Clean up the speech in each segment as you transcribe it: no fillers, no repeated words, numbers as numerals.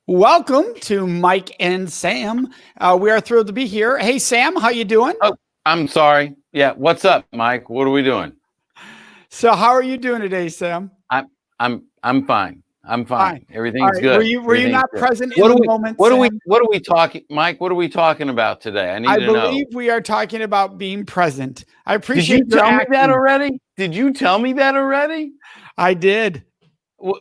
Welcome to Mike and Sam. We are thrilled to be here. Hey, Sam, how you doing? Oh, I'm sorry. Yeah, what's up, Mike? What are we doing? So, how are you doing today, Sam? I'm fine. I'm fine. Fine. All Everything's right. Were good. you Everything's not good. present in the moment, Sam? What are we talking, Mike? What are we talking about today? I need I to know. believe we are talking about being present. I Did appreciate you your tell me that acting. already? Did you tell me that already? I did. Wh-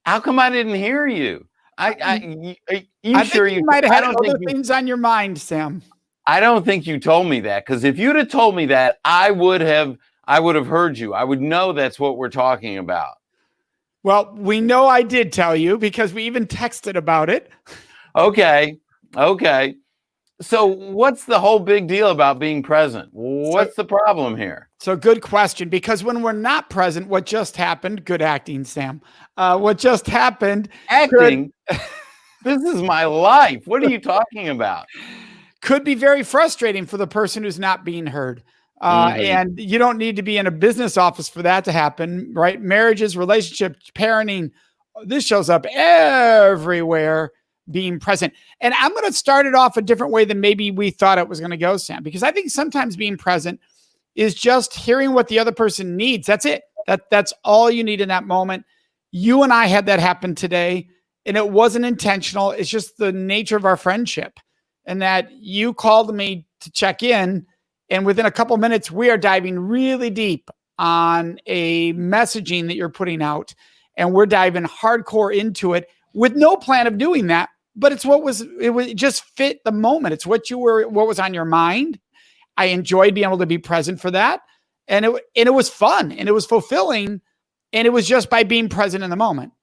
How come I didn't hear you? You I think sure you you? might have I had don't think other you. things on your mind, Sam. I don't think you told me that, because if you'd have told me that, I would have heard you. I would know that's what we're talking about. Well, we know I did tell you because we even texted about it. Okay. Okay. So what's the whole big deal about being present? What's the problem here? So good question, because when we're not present, what just happened, good acting, Sam, what just happened Acting? This is my life. What are you talking about? could be very frustrating for the person who's not being heard. And you don't need to be in a business office for that to happen, right? Marriages, relationships, parenting, this shows up everywhere, being present. And I'm going to start it off a different way than maybe we thought it was going to go, Sam, because I think sometimes being present is just hearing what the other person needs. That's it. That's all you need in that moment. You and I had that happen today, and it wasn't intentional. It's just the nature of our friendship. And that you called me to check in, and within a couple minutes, we are diving really deep on a messaging that you're putting out, and we're diving hardcore into it with no plan of doing that. But it's it just fit the moment. It's what was on your mind. I enjoyed being able to be present for that. And it was fun and it was fulfilling. And it was just by being present in the moment.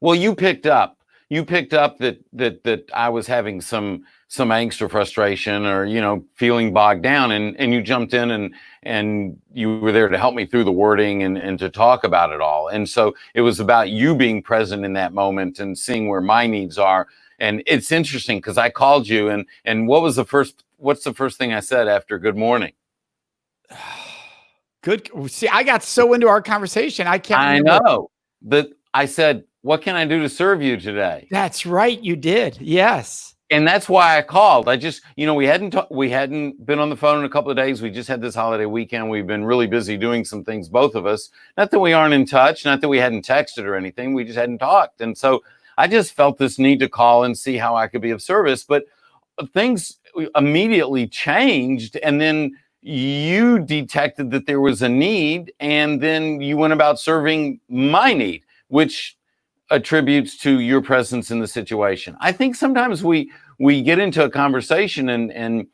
Well, you picked up that I was having some angst or frustration, or feeling bogged down, and you jumped in and you were there to help me through the wording and to talk about it all. And so it was about you being present in that moment and seeing where my needs are. And it's interesting because I called you, and what's the first thing I said after good morning? Good. See, I got so into our conversation. I can't I remember. know that I said, what can I do to serve you today? That's right. You did. Yes. And that's why I called. I just, we hadn't been on the phone in a couple of days. We just had this holiday weekend. We've been really busy doing some things, both of us. Not that we aren't in touch, not that we hadn't texted or anything. We just hadn't talked. And so I just felt this need to call and see how I could be of service. But things immediately changed. And then you detected that there was a need. And then you went about serving my need, which attributes to your presence in the situation. I think sometimes we get into a conversation and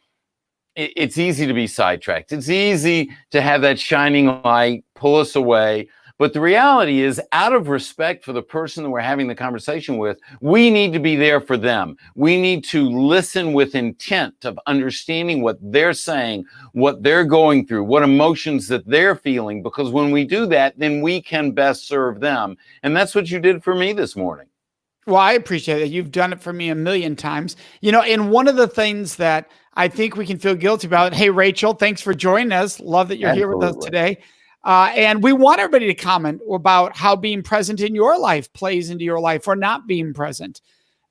it's easy to be sidetracked. It's easy to have that shining light pull us away. But the reality is, out of respect for the person that we're having the conversation with, we need to be there for them. We need to listen with intent of understanding what they're saying, what they're going through, what emotions that they're feeling, because when we do that, then we can best serve them. And that's what you did for me this morning. Well, I appreciate it. You've done it for me a million times. And one of the things that I think we can feel guilty about, hey, Rachel, thanks for joining us. Love that you're here with us today. And we want everybody to comment about how being present in your life plays into your life or not being present.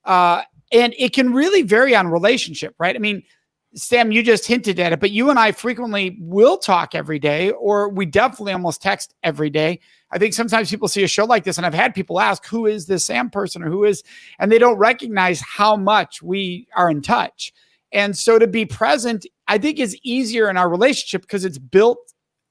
And it can really vary on relationship, right? I mean, Sam, you just hinted at it, but you and I frequently will talk every day, or we definitely almost text every day. I think sometimes people see a show like this, and I've had people ask, who is this Sam person, or and they don't recognize how much we are in touch. And so to be present, I think, is easier in our relationship because it's built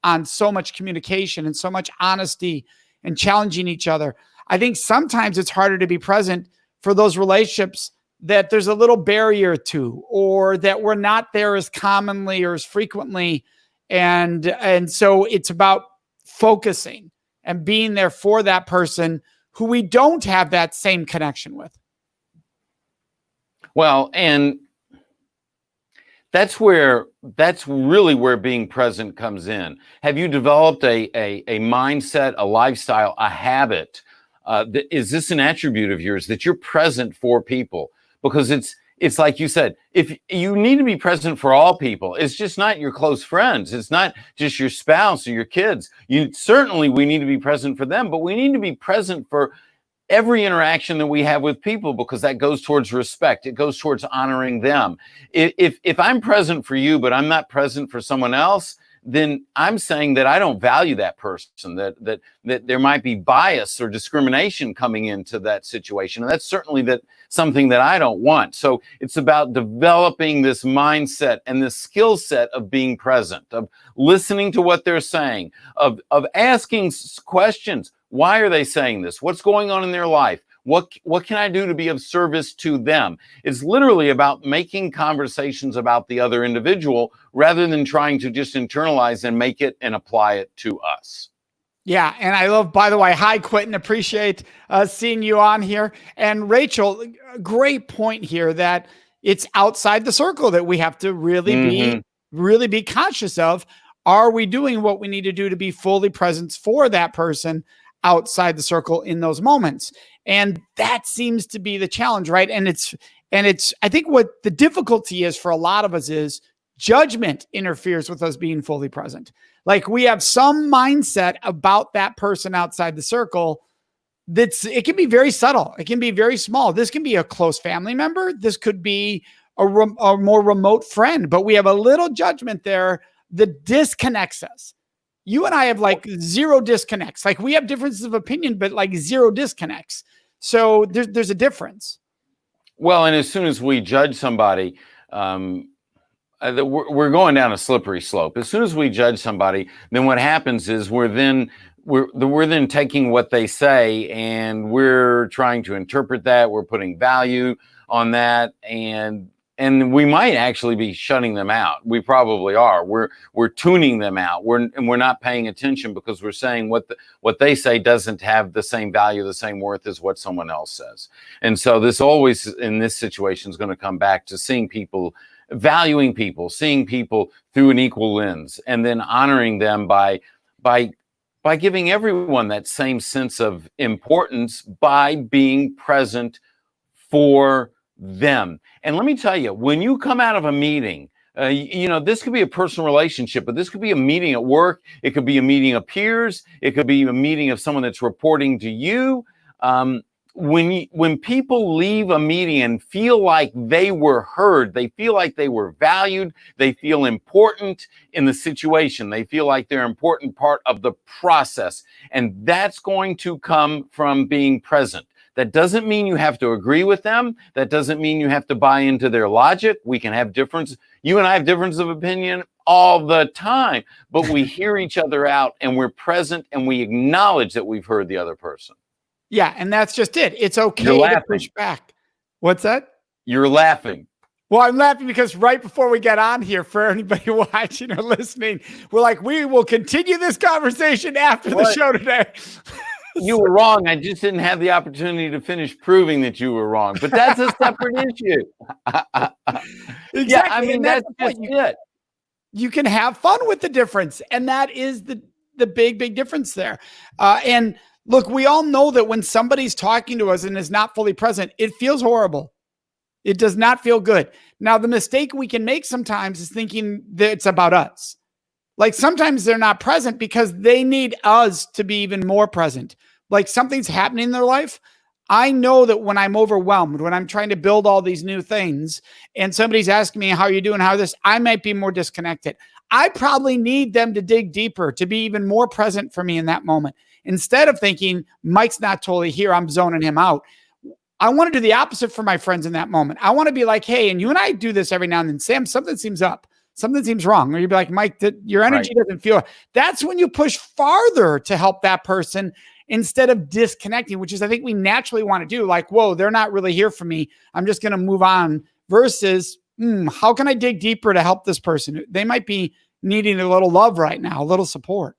on so much communication and so much honesty and challenging each other. I think sometimes it's harder to be present for those relationships that there's a little barrier to, or that we're not there as commonly or as frequently. And so it's about focusing and being there for that person who we don't have that same connection with. Well, and that's really where being present comes in. Have you developed a mindset, a lifestyle, a habit? Is this an attribute of yours, that you're present for people? Because it's like you said, if you need to be present for all people, it's just not your close friends. It's not just your spouse or your kids. We need to be present for them, but we need to be present for every interaction that we have with people, because that goes towards respect. It goes towards honoring them. If I'm present for you, but I'm not present for someone else, then I'm saying that I don't value that person, that there might be bias or discrimination coming into that situation. And that's certainly something that I don't want. So it's about developing this mindset and this skill set of being present, of listening to what they're saying, of asking questions. Why are they saying this? What's going on in their life? What can I do to be of service to them? It's literally about making conversations about the other individual rather than trying to just internalize and make it and apply it to us. Yeah. And I love, by the way, hi, Quentin, appreciate seeing you on here. And Rachel, great point here that it's outside the circle that we have to really be conscious of. Are we doing what we need to do to be fully present for that person outside the circle in those moments? And that seems to be the challenge, right? And it's, I think what the difficulty is for a lot of us is judgment interferes with us being fully present. Like we have some mindset about that person outside the circle it can be very subtle. It can be very small. This can be a close family member. This could be a more remote friend, but we have a little judgment there that disconnects us. You and I have like zero disconnects. Like we have differences of opinion, but like zero disconnects. So there's a difference. Well, and as soon as we judge somebody, we're going down a slippery slope. As soon as we judge somebody, then what happens is we're then taking what they say and we're trying to interpret that. We're putting value on that, and we might actually be shutting them out. We probably are. We're tuning them out. We're not paying attention because we're saying what they say doesn't have the same value, the same worth as what someone else says. And so this always in this situation is going to come back to seeing people, valuing people, seeing people through an equal lens, and then honoring them by giving everyone that same sense of importance by being present for them. And let me tell you, when you come out of a meeting, this could be a personal relationship, but this could be a meeting at work. It could be a meeting of peers. It could be a meeting of someone that's reporting to you. When people leave a meeting and feel like they were heard, they feel like they were valued, they feel important in the situation, they feel like they're an important part of the process. And that's going to come from being present. That doesn't mean you have to agree with them. That doesn't mean you have to buy into their logic. We can have difference. You and I have difference of opinion all the time, but we hear each other out and we're present and we acknowledge that we've heard the other person. Yeah, and that's just it. It's okay to push back. What's that? You're laughing. Well, I'm laughing because right before we get on here, for anybody watching or listening, we're like, we will continue this conversation after the show today. You were wrong. I just didn't have the opportunity to finish proving that you were wrong. But that's a separate issue. Exactly. Yeah, I mean, that's just it. You can have fun with the difference. And that is the big difference there. And look, we all know that when somebody's talking to us and is not fully present, it feels horrible. It does not feel good. Now, the mistake we can make sometimes is thinking that it's about us. Like sometimes they're not present because they need us to be even more present. Like something's happening in their life. I know that when I'm overwhelmed, when I'm trying to build all these new things and somebody's asking me, how are you doing? How this, I might be more disconnected. I probably need them to dig deeper, to be even more present for me in that moment. Instead of thinking Mike's not totally here, I'm zoning him out. I want to do the opposite for my friends in that moment. I want to be like, hey, and you and I do this every now and then. Sam, something seems up. Something seems wrong. Or you'd be like, Mike, your energy doesn't feel. That's when you push farther to help that person instead of disconnecting, which is, I think we naturally want to do. Like, whoa, they're not really here for me. I'm just going to move on versus, how can I dig deeper to help this person? They might be needing a little love right now, a little support.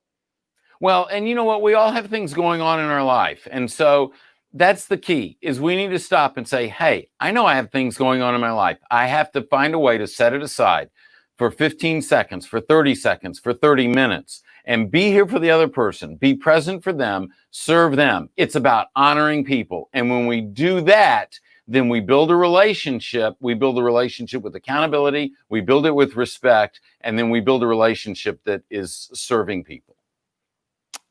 Well, and you know what? We all have things going on in our life. And so that's the key, is we need to stop and say, hey, I know I have things going on in my life. I have to find a way to set it aside for 15 seconds, for 30 seconds, for 30 minutes, and be here for the other person, be present for them, serve them. It's about honoring people. And when we do that, then we build a relationship. We build a relationship with accountability. We build it with respect. And then we build a relationship that is serving people.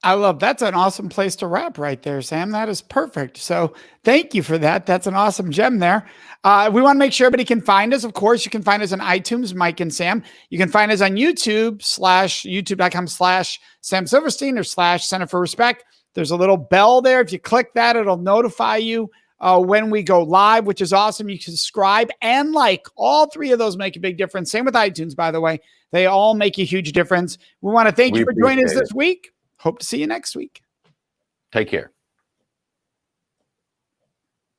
I love that's an awesome place to wrap right there, Sam. That is perfect. So thank you for that. That's an awesome gem there. We want to make sure everybody can find us. Of course, you can find us on iTunes, Mike and Sam. You can find us on youtube.com/Sam Silverstein or /Center for Respect. There's a little bell there. If you click that, it'll notify you when we go live, which is awesome. You can subscribe and like. All three of those make a big difference. Same with iTunes, by the way. They all make a huge difference. We want to thank you for joining us this week. Hope to see you next week. Take care.